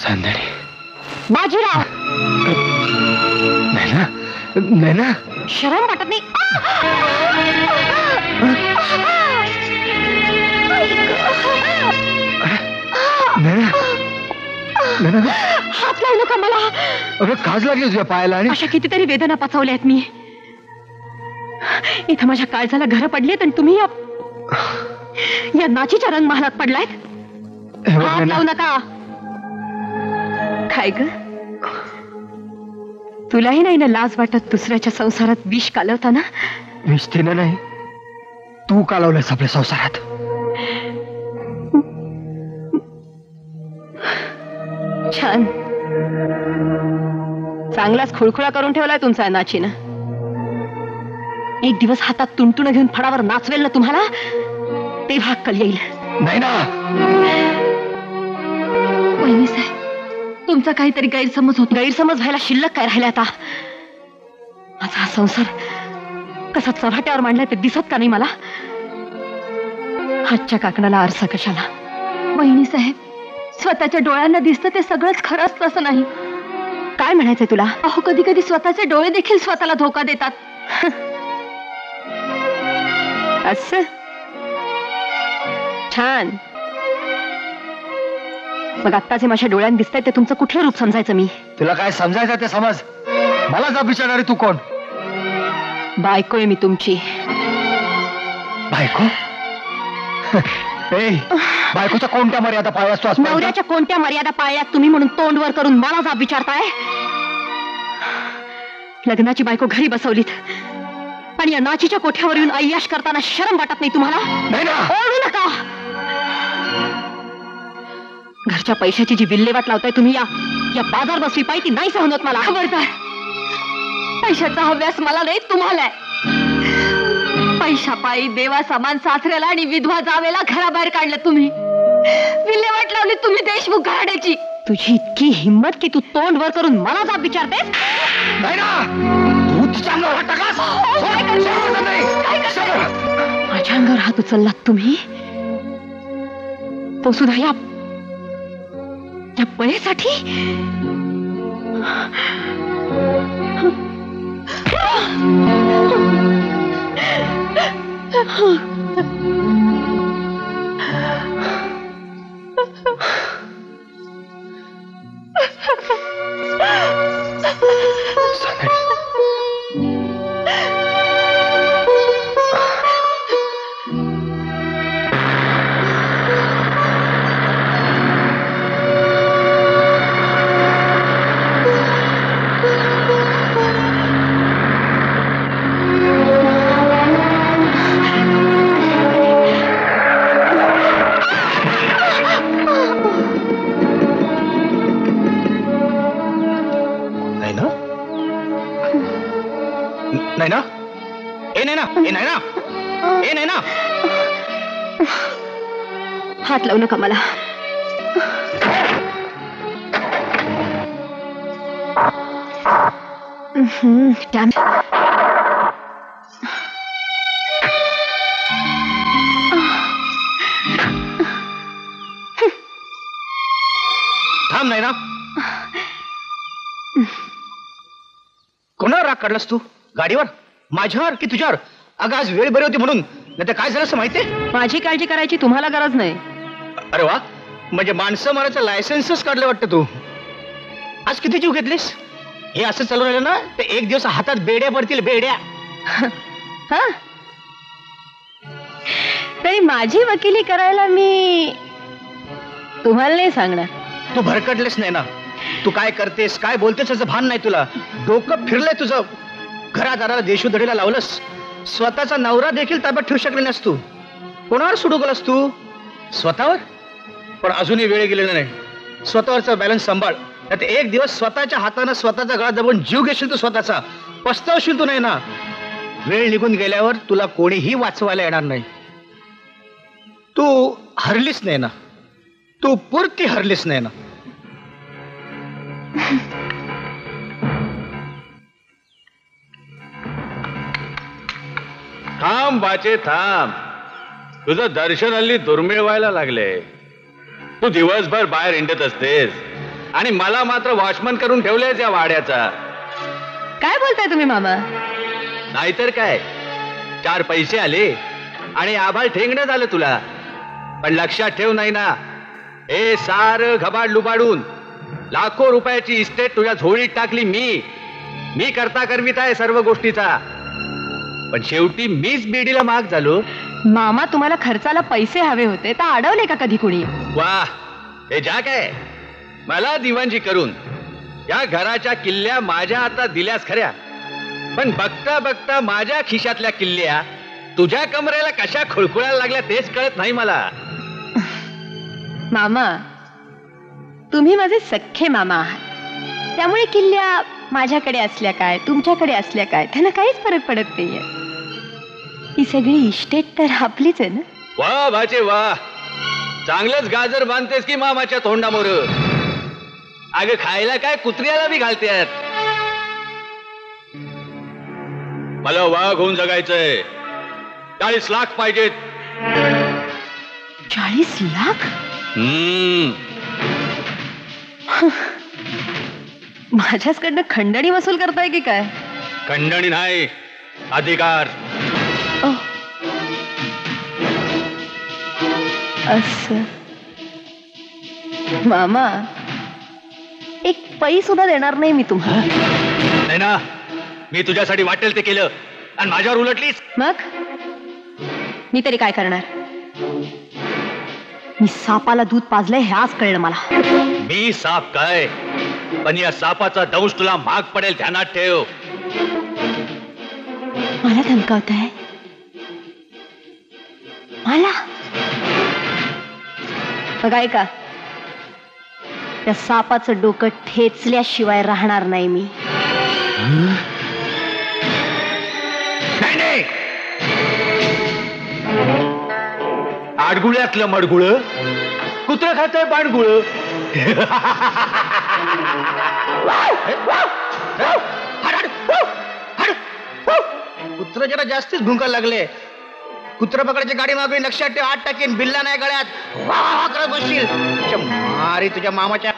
चांदणी, बाजीराव, नैना, नैना, शरम वाटत नाही? नैना, नैना, हात लावू नका मला. अगं काज लागली तुझ्या पायाला. आणि अशा कितीतरी वेदना पचवल्या आहेत मी. इथं माझ्या काळजाला घर पडलेत आणि तुम्ही या नाचीच्या रंग महालात पडलायत. हात लावू नका. काय ग, तुलाही नाही ना लाज वाटत दुसऱ्याच्या संसारात विष कालवताना? विष तिनं नाही, तू कालवलंस आपल्या संसारात. छान, चांगलाच खुळखुळा करून ठेवलाय तुमचा नाचीनं. एक दिवस हातात तुणतुण घेऊन फडावर नाचवेल ना तुम्हाला, तेव्हा अक्कल येईल. नाही ना वहिनी साहेब, तुमचा काहीतरी गैरसमज होतो. गैरसमज व्हायला शिल्लक काय राहिले आता? माझा हा संसार कसा चव्हाट्यावर मांडलाय ते दिसत का नाही मला? हातच्या काकणाला आरसा कशाला? वहिनी साहेब, स्वतःच्या डोळ्यांना दिसतं ते सगळंच खरं असतं असं नाही. काय म्हणायचंय तुला? अहो, कधी कधी स्वतःचे डोळे देखील स्वतःला धोका देतात. असं छान. मग आत्ताचे माझ्या डोळ्यात दिसतंय ते तुमचं कुठलं रूप समजायचं मी? तुला काय समजायचं ते समज. मला जा विचारणारी तू कोण? बायको आहे मी तुमची. बायको? बायकोच्या कोणत्या मर्यादा पाळल्यास तू? नवऱ्याच्या कोणत्या मर्यादा पाळल्यात तुम्ही म्हणून तोंड वर करून मला जाब विचारताय? लग्नाची बायको घरी बसवलीत आणि या नाचीच्या कोठ्यावर येऊन अय्याश करताना शरम वाटत नाही तुम्हाला? ओरडू नका. घरच्या पैशाची जी विल्हेवाट लावताय तुम्ही या बाजार बसवी पाहिजे नाही सहन होत मला. खबरदार, पैशाचा हव्यास मला नाही तुम्हाला. पैशा पायी देवा सामान सासऱ्याला आणि विधवा जावेला घराबाहेर काढलं तुम्ही. विल्हेवाट लावली तुम्ही देशमुख घराण्याची. तुझी इतकी हिंमत की तू तोंड वर करून मला जाब विचारतेस? माझ्या अंगावर हात उचललात तुम्ही, तो सुद्धा या पळेसाठी. नैना, ए नैना, ए नैना, ए नैना. हात लावू नका मला. थांब नैना. कोणावर राग काढलास तू? गाडीवर? माझ्यावर की तुझ्यावर? अगं आज वेळ बरी होती म्हणून, नाही तर काय झालं असं माहितीये? माझी काळजी करायची तुम्हाला गरज नाही. अरे वा, म्हणजे माणसं मारायचं लायसन्सच काढलं वाटतं तू. आज किती जीव घेतलीस? हे असं चालू राहिलं ना ते एक दिवस हातात बेड्या पडतील, बेड्या. हा, तरी माझी वकिली करायला मी तुम्हाला नाही सांगणार. तू भरकटलेस नाही ना. तू काय करतेस, काय बोलतेस याचं भान नाही तुला. डोकं फिरलंय तुझं. घरादाराला देशोधडीला लावलंस. स्वतःचा नवरा देखील ताब्यात ठेवू शकले नाहीस तू. कोणावर सुडू गेलास तू? स्वतःवर? पण अजूनही वेळ गेलेला नाही. स्वतःवरचा बॅलन्स सांभाळ. त्यात एक दिवस स्वतःच्या हाताने स्वतःचा गळा दाबून जीव घेशील तू स्वतःचा. पस्तावशील तू नाही ना. वेळ निघून गेल्यावर तुला कोणीही वाचवायला येणार नाही. तू हरलीच नाही ना. तू पुरती हरलीच नाही ना. थांब बाचे थांब. तुझं दर्शन हल्ली दुर्मिळ व्हायला लागले. तू दिवसभर बाहेर हिंडत असतेस. आणि मला मात्र वॉचमन करून ठेवलंय या वाड्याचा. काय बोलताय तुम्ही मामा? नाहीतर काय, 4 पैसे आले आणि आभाळ ठेंगणं झालं तुला. पण लक्षात ठेव नाही ना, हे सारं घबाड लुबाडून लाखो रुपयाची इस्टेट तुझ्या झोळीत टाकली मी करता करवीत आहे सर्व गोष्टीचा. पण शेवटी मीच बीडीला माग झालो. मामा तुम्हाला खर्चाला पैसे हवे होते तर अडवले का कधी कुणी? वा, हे ज्या काय मला दिवाणजी करून या घराच्या किल्ल्या माझ्या हातात दिल्यास खऱ्या, पण बघता बघता माझ्या खिशातल्या किल्ल्या तुझ्या कमरेला कशा खुळखुळायला लागल्या तेच कळत नाही मला. मामा, तुम्ही माझे सख्खे मामा आहात, त्यामुळे किल्ल्या माझ्याकडे असल्या काय तुमच्याकडे असल्या काय त्यांना काहीच फरक पडत नाहीये. ही सगळी इस्टेट तर आपलीच आहे ना. वा भाचे वा, चांगलंच गाजर बांधतेस की मामाच्या तोंडामोर. अगं खायला काय कुत्र्याला बी घालतेत. मला वाघ होऊन जगायचंय. 40 लाख पाहिजेत. 40 लाख? माझ्याचकडनं खंडणी वसूल करताय की काय? खंडणी नाही, अधिकार. असं मामा, एक पै सुद्धा देणार नाही मी तुम्हाला. नाही ना, मी तुझ्यासाठी वाटेल ते केलं आणि माझ्यावर उलटलीस. मग मी तरी काय करणार? मी सापाला दूध पाजलंय हे आज कळलं मला. मी साप काय, पण या सापाचा दंश तुला महाग पडेल, ध्यानात ठेव. मला धमकावताय? मला? बघ ऐका, त्या सापाचं डोकं ठेचल्याशिवाय राहणार नाही मी. नाही, आडगुळ्यातलं मडगुळ कुत्र खातंय बाणगुळ. कुत्र जरा जास्तीच भुंकायला लागले. कुत्र पकडायची गाडी मागवी, लक्षात ठेव 8 टाकेन, बिल्ला नाही गळ्यात. वा वा करत बसशील. मारी तुझ्या मामाच्या.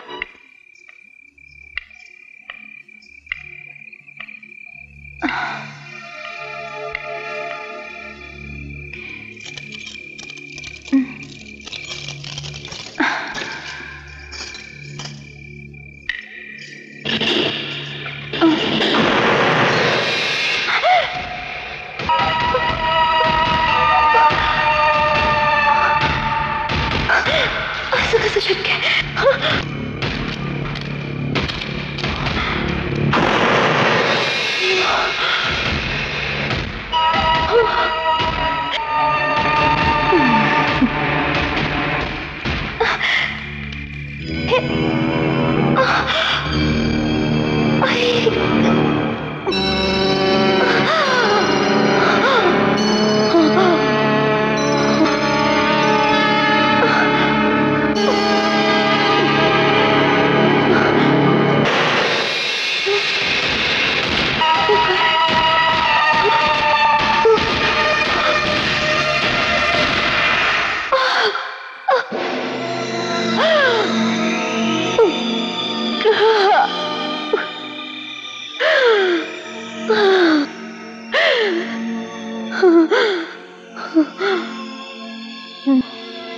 असं कसं शक्य आहे?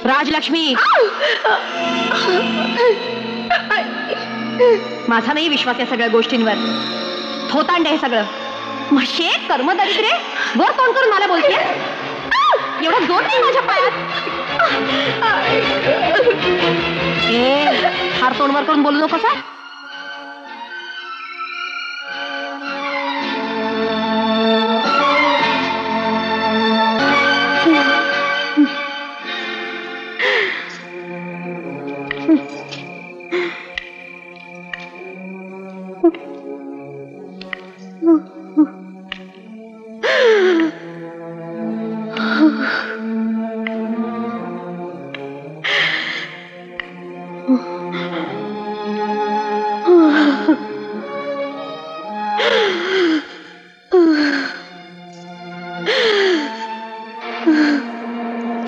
राजलक्ष्मी, माझा नाही विश्वास या सगळ्या गोष्टींवर. थोतांड हे सगळं. म्हशे कर्मदरिद्रे, वर तोंड करून मला बोलते. एवढा जोर नाही माझ्या पायात. हार तोंड वर करून बोलू नको.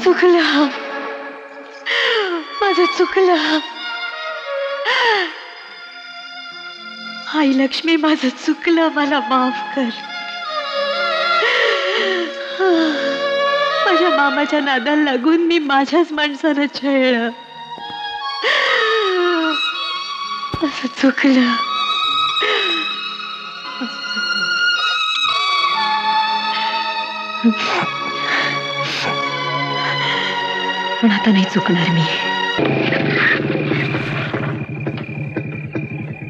चुकलं, माझं चुकलं. आई लक्ष्मी, माझं चुकलं, मला माफ कर. माझ्या मामाच्या नादाला लागून मी माझ्याच माणसानं छळलं. असं चुकलं. पण आता नाही चुकणार मी.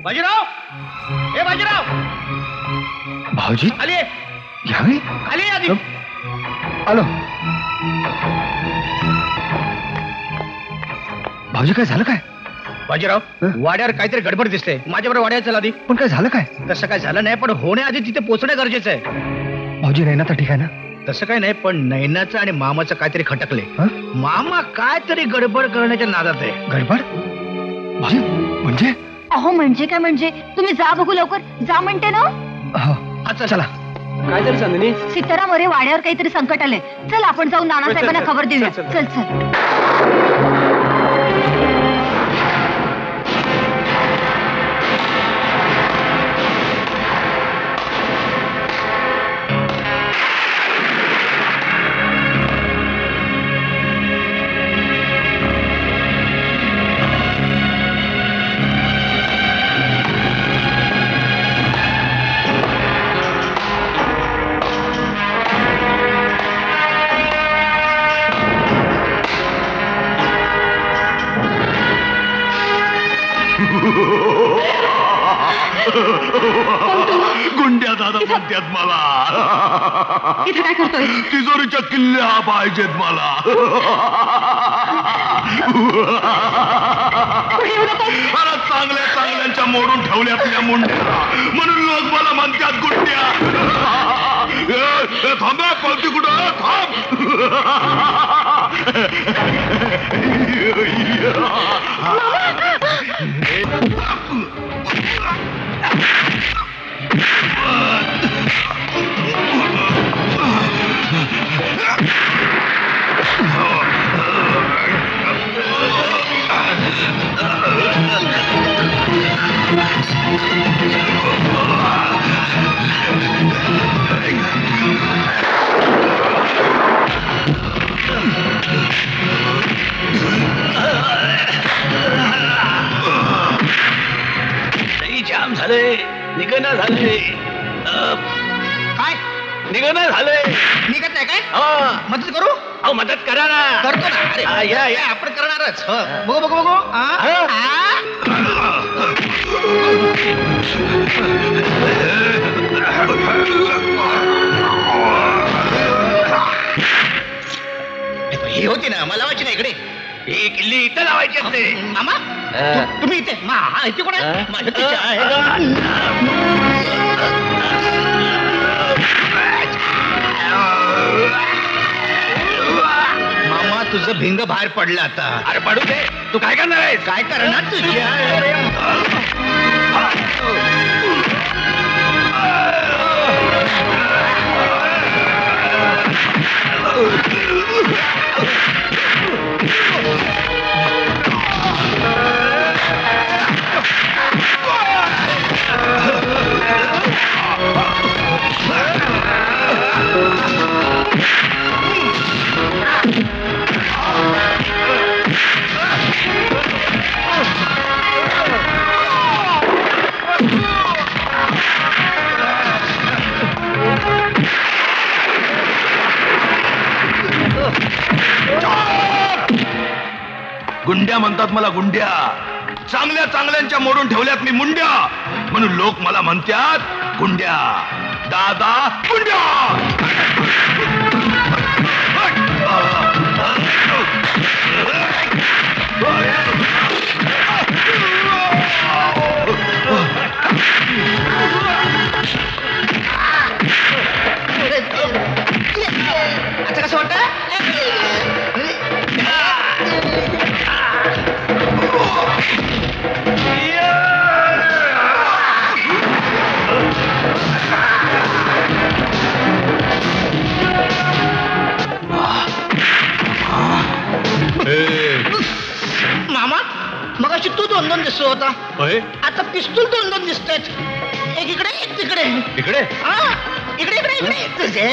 बाजीराव, ए बाजीराव, भाऊजी खाली ये. यावेळी खाली ये आधी. आलो. भाऊजी काय झालं काय? बाजीराव, हं? वाड्यावर काहीतरी गडबड दिसते. माझ्याबरोबर वाड्यात चला आधी. पण काय झालं काय? तसं काय झालं नाही, पण होण्याआधी तिथे पोहोचणं गरजेचं आहे. भाऊजी नाही ना तर ठीक आहे ना? तसं काय नाही, पण नैनाचं आणि मामाचं काहीतरी खटकले. हं? मामा काहीतरी गडबड करण्याच्या नादात आहे. गडबड? भाऊजी म्हणजे? अहो म्हणजे काय म्हणजे? तुम्ही जा बघू लवकर. जा म्हणते ना. हो. अच्छा चला. काय झालं चांदणी? सीताराम, अरे वाड्यावर काहीतरी संकट आलंय. चल आपण जाऊन नानासाहेबांना खबर देऊया. चल, चल चल. गुंड्या दादा म्हणतात मला. इथे काय करतोय? तिजोरीच्या किल्ल्या पाहिजेत मला. मला चांगल्या चांगल्यांच्या मोडून ठेवल्यात या मुंड्या, म्हणून लोक मला म्हणतात गुंड्या. थांबा, पळती कुठं? थांब. जाम झाले, निघणं झाले. काय निघणं झाले. निघत नाही काय? हा. मदत करू? अहो मदत करा ना. करतो ना. अरे हा, या, या. आपण करणारच. बघू बघू बघू. हा. ही होती ना, मला लावायची ना इकडे. ही किल्ली इथं लावायची असते. मामा, तुम्ही इथे. हा, इथे कोण आहे? माझ्या तिच्या आहे मामा, तुझं भिंग बाहेर पडलं आता. अरे पडू दे. तू काय करणार आहेस? काय करणार तुझ्या? गुंड्या म्हणतात मला गुंड्या. चांगल्या चांगल्यांच्या मोडून ठेवल्यात मी मुंड्या, म्हणून लोक मला म्हणतात गुंड्या. दादा गुंड्या. आता कसं वाटतं? दिसतो होता होय आता पिस्तूल दोन दोन दिसतात. एक इकडे एक तिकडे. इकडे हा इकडे इकडे इकडे तुझे.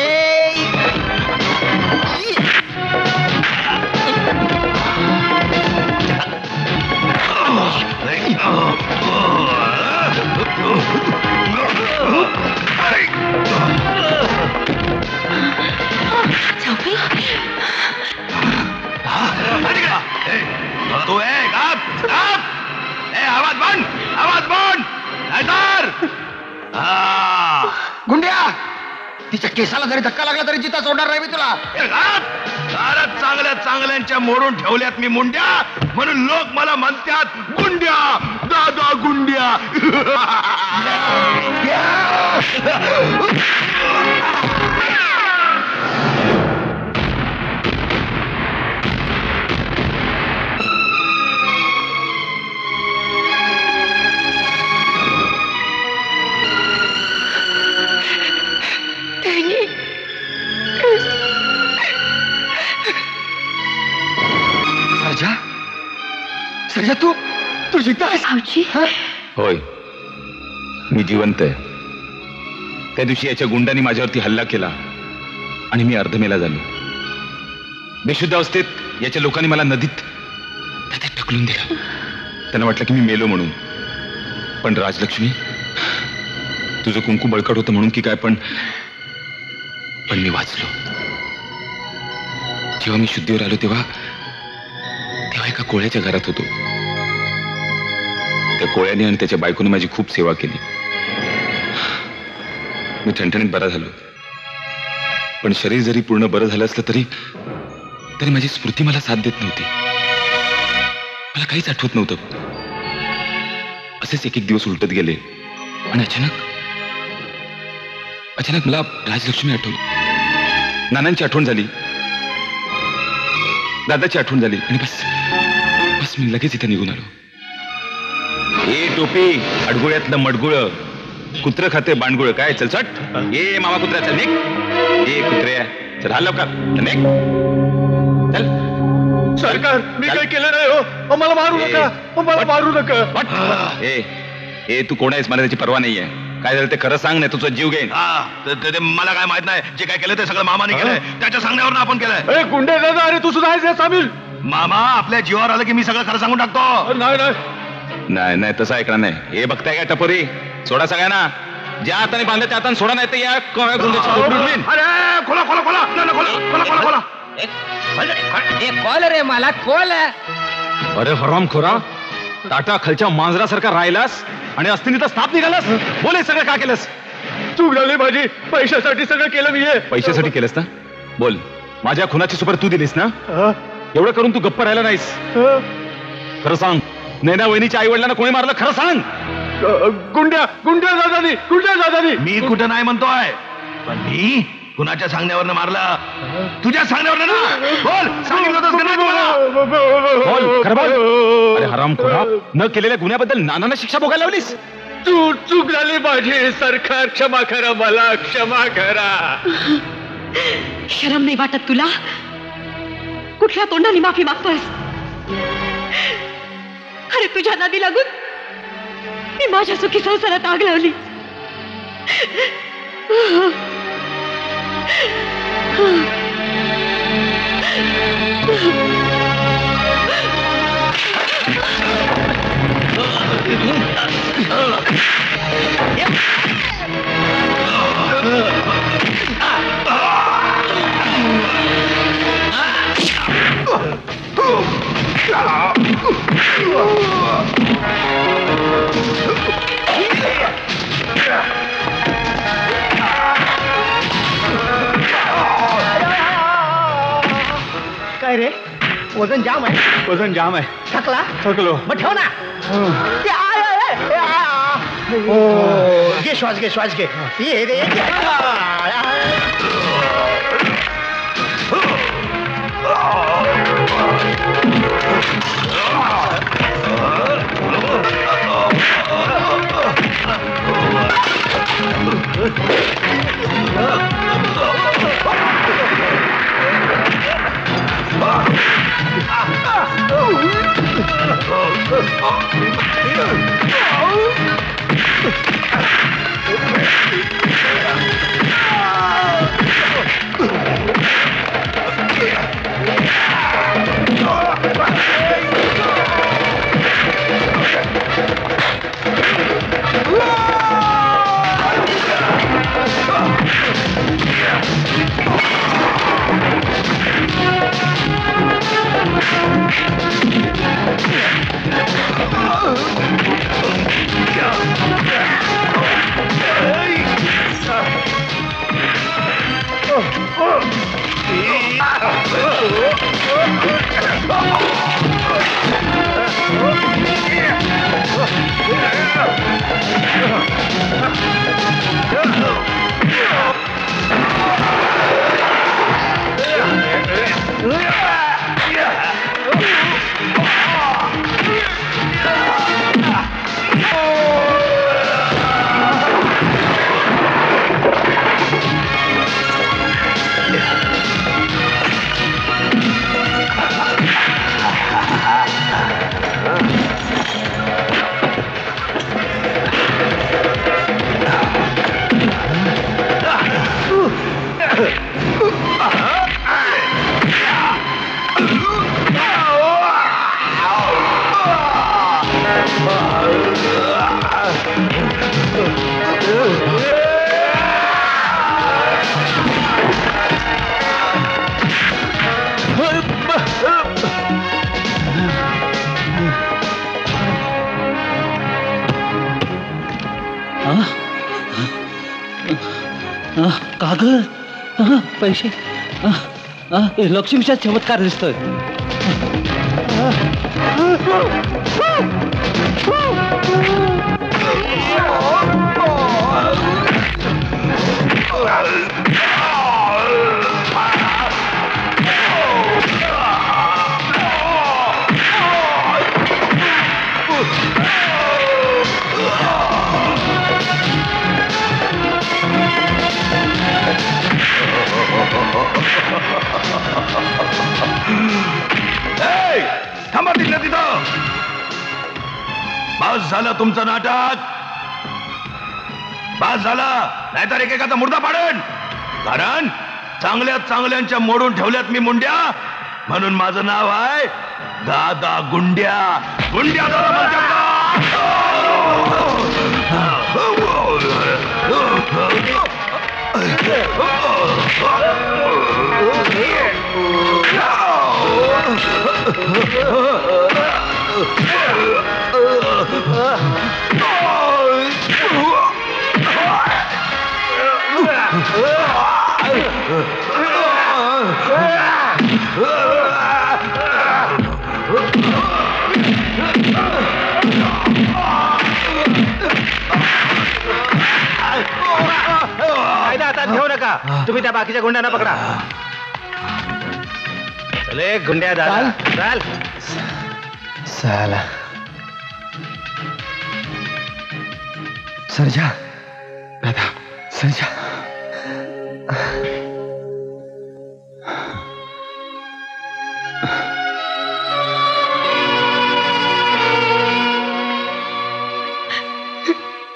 जावई, तू आवाज बंद नाहीतर गुंड्या तिच्या केसाला जरी धक्का लागला तरी जिता सोडणार नाही मी तुला. चांगल्या चांगल्यांच्या मोडून ठेवल्यात मी मुंड्या म्हणून लोक मला म्हणतात गुंड्या दादा गुंड्या. सर्जा सर्जा तू तू जिता भाऊजी, होय मी जिवंत आहे. त्या दिवशी याच्या गुंडांनी माझ्यावरती हल्ला केला आणि मी अर्धमेला झालो. बेशुद्ध अवस्थेत याच्या लोकांनी मला नदीत ढकलून दिलं. त्यांना वाटलं की मी मेलो म्हणून. पण राजलक्ष्मी, तुझं कुंकू बळकट होतं म्हणून की काय, पण मी वाचलो. जेव्हा मी शुद्धीवर आलो तेव्हा एका कोळ्याच्या घरात होतो. त्या कोळ्याने आणि त्याच्या बायकोने माझी खूप सेवा केली. मी ठणठणीत बरा झालो. पण शरीर जरी पूर्ण बरं झालं असलं तरी माझी स्मृती मला साथ देत नव्हती. मला काहीच आठवत नव्हतं. असेच एक एक दिवस उलटत गेले आणि अचानक मला राजलक्ष्मी आठवली. नानांची आठवण झाली, दादाची आठवण झाली आणि बस मी लगेच इथे निघून आलो. ए टोपी, अडगुळ्यातलं मडगुळ, कुत्र खाते बांडगुळ. काय चल चट, ए मामा कुत्र्या चल निघ. ए कुत्र्या चल हा लवकर निघ चल. सरकार मी काही केलं नाही हो. मला मारू नका, मला मारू नका. ए तू कोण आहेस? मला त्याची पर्वा नाहीये. काय झालं ते खरं सांग, नाही तुझा जीव घेईन. मला काय माहित नाही. जे काय केलं ते सगळं मामाने केलंय. त्याच्या सांगण्यावर आपण केलंय. गुंडे दादा, अरे तू सुद्धा आहेस सामील. मामा आपल्या जीवावर आलं की मी सगळं खरं सांगून टाकतो. नाही तसं ऐकणार नाही. हे बघताय का टपोरी, सोडा सगळ्यांना. ज्या हाताने बांधलं त्या हाताने सोडा, नाही तर या गुंड्याची पोट उडवीन. अरे खोला खोला खोला खोला खोला. कॉल रे मला कॉल. अरे हरामखोरा, टाटा खालच्या मांजरासारखा राहिलास आणि अस्तित्वाचा स्थाप निघालास. बोल, सगळं का केलंस? चूक झाली माझी. पैशासाठी सगळं केलं मी. पैशासाठी केलंस ना? बोल, माझ्या खुनाची सुपारी तू दिलीस ना? एवढं करून तू गप्प राहिला नाहीस. खरं सांग, नैना वहिनीच्या आई वडिलांना कोणी मारलं? खरं सांग. गुंड्या दादानी. मी कुठं नाही म्हणतोय, पण मी कुणाच्या सांगण्यावर मारलं? तुझ्या सांगण्यावर ना. बोल, सांगितलं होतंस का नाही तुम्हाला? बोल, खरं बोल. अरे हरामखोरा, न केलेल्या गुन्ह्याबद्दल नानांना शिक्षा भोगायला लावलीस. चूक झाली माझी. सरकार क्षमा करा, मला क्षमा करा. शरम नाही वाटत तुला? कुठल्या तोंडाने माफी मागतोयस? अरे तुझ्या नादी लागून मी माझ्या सुखी संसारात आग लावली. काय रे, वजन जाम आहे. थकलो. मग ठेव ना. घे श्वास घे. ये रे. कागद पैसे लक्ष्मीचा चमत्कार दिसतोय. थांबा तिथलं तिथं. बस झालं तुमचं नाटक. बस झालं, नाहीतर एकेकाचा मुर्दा पाडेन. कारण चांगल्यात चांगल्यांच्या मोडून ठेवल्यात मी मुंड्या, म्हणून माझं नाव आहे दादा गुंड्या. गुंड्या दादा म्हणतात का? कायदा हातात घेऊ नका. तुम्ही त्या बाकीच्या गुंड्यांना पकडा. चले गुंड्या दादा चाल. साला सरजा दादा सरजा.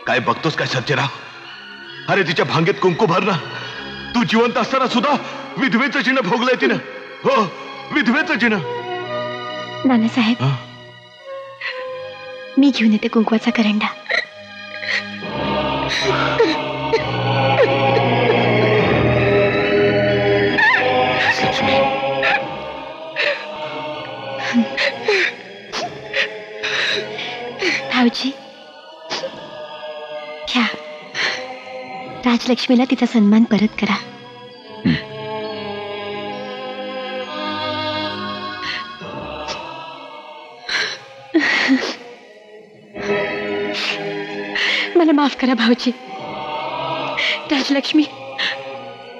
काय बघतोस काय सत्यराव? अरे तिच्या भांगेत कुंकू भरणं. तू जिवंत असताना सुद्धा विधवेचं चिन्ह भोगलंय तिनं. हो, विधवेचं चिन्ह. नानासाहेब, मी घेऊन येते कुंकवाचा करंडा. भाऊजी घ्या. राजलक्ष्मीला तिचा सन्मान परत करा. मला माफ करा भाऊजी. राजलक्ष्मी,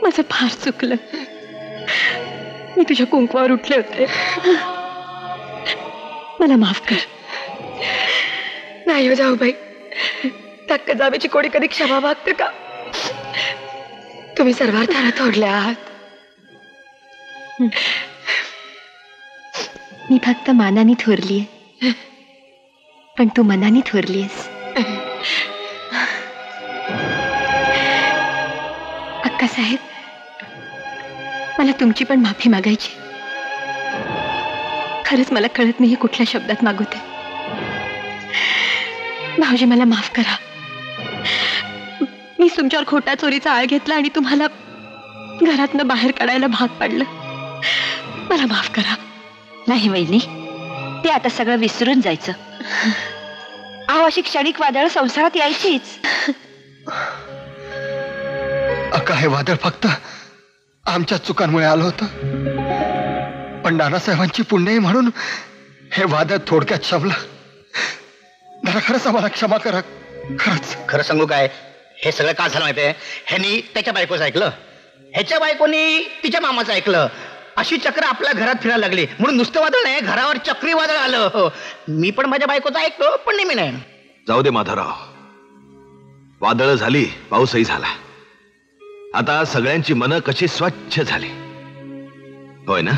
माझं फार चुकलं. मी तुझ्या कुंकवावर उठले होते. मला माफ कर. नाही हो जाऊबाई, धक्का जावेची कोणी कधी क्षमा मागते का? तुम्ही सर्वार्थानं थोडले आहात. मी फक्त मानाने थोरलीये, पण तू मनाने थोरलीयस. अक्का साहेब, मला तुमची पण माफी मागायची. खरंच मला कळत नाही कुठल्या शब्दात मागू ते. भाऊजी मला माफ करा. मी तुमच्यावर खोटा चोरीचा आळ घेतला आणि तुम्हाला घरातनं बाहेर काढायला भाग पाडलं. मला माफ करा. नाही वहिनी, ते आता सगळं विसरून जायचं. अहो, अशी क्षणिक वादळ संसारात यायचीच. अक्का, हे वादळ फक्त आमच्या चुकांमुळे आलं होतं, पण नानासाहेबांची पुण्य म्हणून हे वादळ थोडक्यात शमलं. जरा खरंच आम्हाला क्षमा करा. खरंच. खरं सांगू काय, हे सगळं का झालं माहितीये? ह्यांनी त्याच्या बायकोचं ऐकलं, ह्याच्या बायकोनी तिच्या मामाचं ऐकलं. अशी चक्र आपल्या घरात फिरायला लागली, म्हणून नुसतं वादळ नाही, घरावर चक्रीवादळ आलं. मी पण माझ्या बायकोचं ऐकतो, पण नेहमी नाही. जाऊ दे माधवराव, वादळ झाली, पाऊसही झाला. आता सगळ्यांची मनं कशी स्वच्छ झाली, होय ना?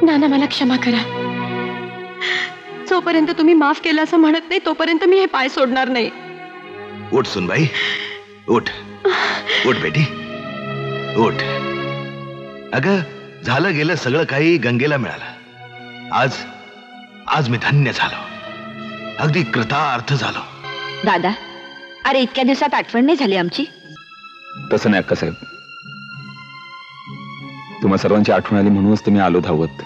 नाना, मला क्षमा करा. जोपर्यंत तुम्ही माफ केलं असं म्हणत नाही, तोपर्यंत मी हे पाय सोडणार नाही. उठ सुनबाई, उठ उठ बेटी, उठ. अगं, झालं गेलं सगळं काही गंगेला मिळालं. आज आज मी धन्य झालो, अगदी कृतार्थ झालो. दादा, अरे इतक्या दिवसात आठवण नाही झाली आमची? तसं नाही अक्कासाहेब, तुम्हा सर्वांची आठवण आली म्हणूनच तुम्ही आलो धावत.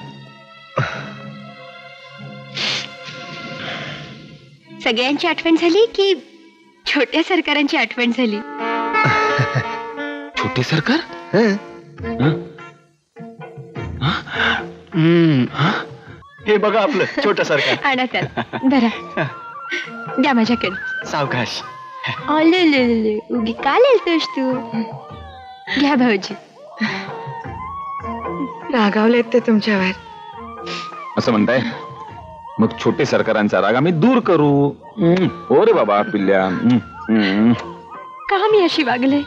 सगळ्यांची आठवण झाली की छोट्या सरकारांची आठवण झाली? छोटे सरकार? हे बघा आपलं छोटं सरकार. आणा त्याला, धरा, द्या माझ्याकडे. सावकाश. आले उगी का लिहितोस तू? घ्या भाऊजी. रागावलेत ते तुमच्यावर. असं म्हणताय? मग छोटे सरकारांचा राग आम्ही दूर करू. हो रे बाबा पिल्ल्या. का मी अशी वागले?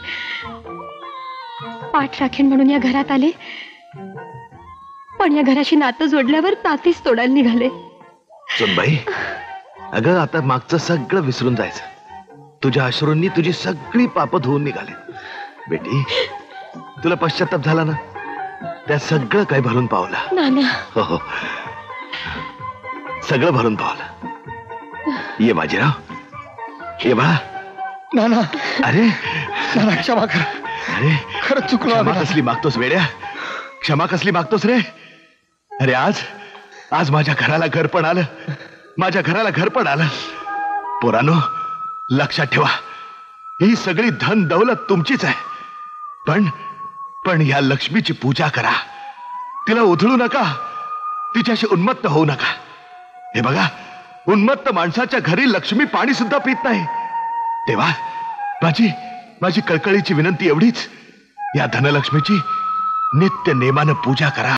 पाठ राखेन म्हणून या घरात आले, पण या घराशी नातं जोडल्यावर नातीच तोडायला निघाले. सुनबाई, अगं आता मागचं सगळं विसरून जायचं. तुझ्या अश्रूंनी तुझी सगळी पापं धुवून निघाले. बेटी, तुला पश्चाताप झाला ना? त्या सगळं काही भरून पावलं. नाना, हो हो, सगळं भरून पावलं. ये बाजीराव, ये बाळा. नाना, अरे नाना, क्षमा करा. अरे, खरंच चुकलो क्षमा आम्ही. कसली मागतोस वेड्या? क्षमा कसली मागतोस रे? अरे आज आज माझ्या घराला घर पण आलं, माझ्या घराला घर पण आलं. पोरानो, लक्षात ठेवा, ही सगळी धन दौलत तुमचीच आहे, पण ह्या लक्ष्मीची पूजा करा. तिला उधळू नका, तिच्याशी उन्मत्त होऊ नका. हे बघा, उन्मत्त माणसाच्या घरी लक्ष्मी पाणी सुद्धा पित नाही. तेव्हा माझी कळकळीची विनंती एवढीच, या धनलक्ष्मीची नित्य नेमानं पूजा करा.